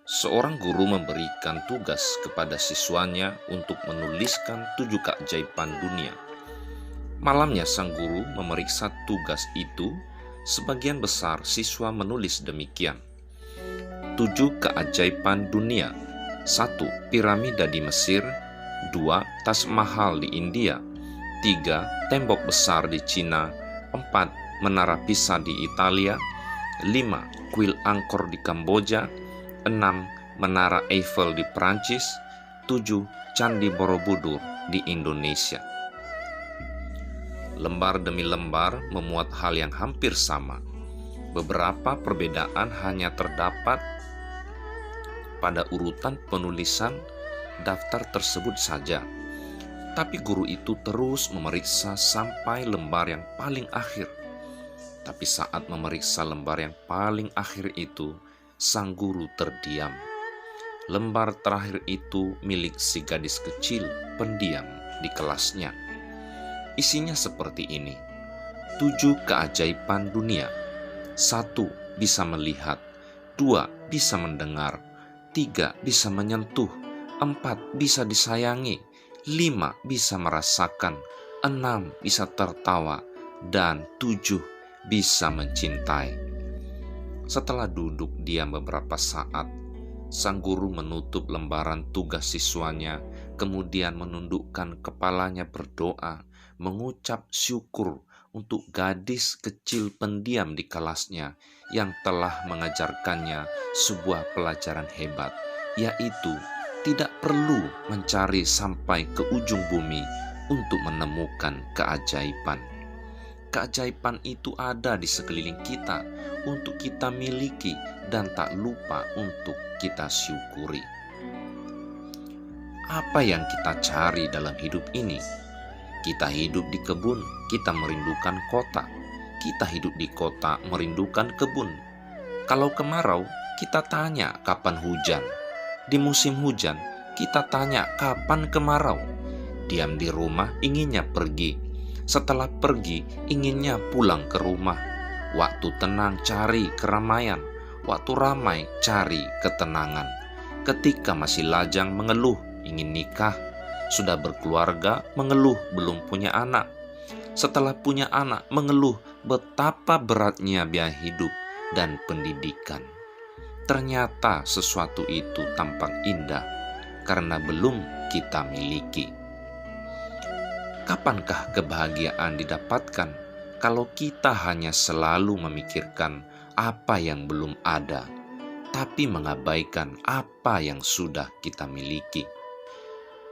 Seorang guru memberikan tugas kepada siswanya untuk menuliskan 7 keajaiban dunia. Malamnya sang guru memeriksa tugas itu. Sebagian besar siswa menulis demikian. 7 keajaiban dunia. 1. Piramida di Mesir. 2. Taj Mahal di India. 3. Tembok besar di Cina. 4. Menara Pisa di Italia. 5. Kuil Angkor di Kamboja. 6. Menara Eiffel di Prancis. 7. Candi Borobudur di Indonesia. Lembar demi lembar memuat hal yang hampir sama. Beberapa perbedaan hanya terdapat pada urutan penulisan daftar tersebut saja. Tapi guru itu terus memeriksa sampai lembar yang paling akhir. Tapi saat memeriksa lembar yang paling akhir itu, sang guru terdiam. Lembar terakhir itu milik si gadis kecil pendiam di kelasnya. Isinya seperti ini: 7 keajaiban dunia. 1. Bisa melihat. 2. Bisa mendengar. 3. Bisa menyentuh. 4. Bisa disayangi. 5. Bisa merasakan. 6. Bisa tertawa. Dan 7. Bisa mencintai. Setelah duduk diam beberapa saat, sang guru menutup lembaran tugas siswanya, kemudian menundukkan kepalanya berdoa, mengucap syukur untuk gadis kecil pendiam di kelasnya yang telah mengajarkannya sebuah pelajaran hebat, yaitu tidak perlu mencari sampai ke ujung bumi untuk menemukan keajaiban. Keajaiban itu ada di sekeliling kita untuk kita miliki dan tak lupa untuk kita syukuri. Apa yang kita cari dalam hidup ini? Kita hidup di kebun, kita merindukan kota. Kita hidup di kota, merindukan kebun. Kalau kemarau, kita tanya kapan hujan. Di musim hujan, kita tanya kapan kemarau. Diam di rumah, inginnya pergi. Setelah pergi, inginnya pulang ke rumah. Waktu tenang, cari keramaian. Waktu ramai, cari ketenangan. Ketika masih lajang, mengeluh, ingin nikah. Sudah berkeluarga, mengeluh belum punya anak. Setelah punya anak, mengeluh betapa beratnya biaya hidup dan pendidikan. Ternyata sesuatu itu tampak indah karena belum kita miliki. Kapankah kebahagiaan didapatkan kalau kita hanya selalu memikirkan apa yang belum ada, tapi mengabaikan apa yang sudah kita miliki?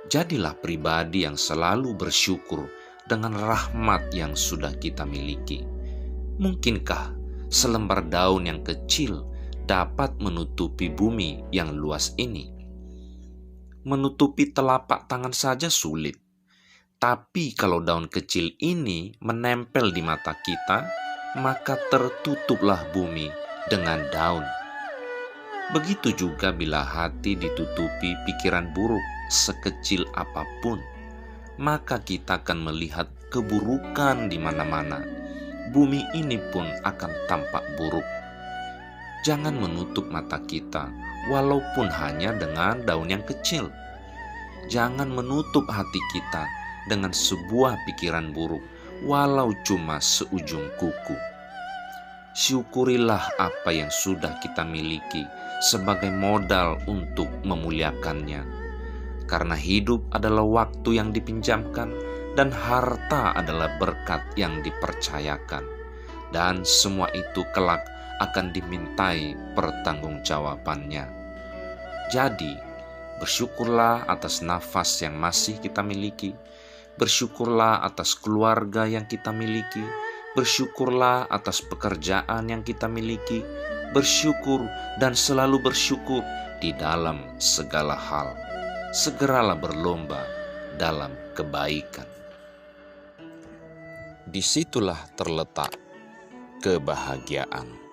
Jadilah pribadi yang selalu bersyukur dengan rahmat yang sudah kita miliki. Mungkinkah selembar daun yang kecil dapat menutupi bumi yang luas ini? Menutupi telapak tangan saja sulit. Tapi kalau daun kecil ini menempel di mata kita, maka tertutuplah bumi dengan daun. Begitu juga bila hati ditutupi pikiran buruk sekecil apapun, maka kita akan melihat keburukan di mana-mana. Bumi ini pun akan tampak buruk. Jangan menutup mata kita, walaupun hanya dengan daun yang kecil. Jangan menutup hati kita dengan sebuah pikiran buruk, walau cuma seujung kuku. Syukurilah apa yang sudah kita miliki sebagai modal untuk memuliakannya. Karena hidup adalah waktu yang dipinjamkan dan harta adalah berkat yang dipercayakan. Dan semua itu kelak akan dimintai pertanggungjawabannya. Jadi, bersyukurlah atas nafas yang masih kita miliki. Bersyukurlah atas keluarga yang kita miliki. Bersyukurlah atas pekerjaan yang kita miliki. Bersyukur dan selalu bersyukur di dalam segala hal. Segeralah berlomba dalam kebaikan. Disitulah terletak kebahagiaan.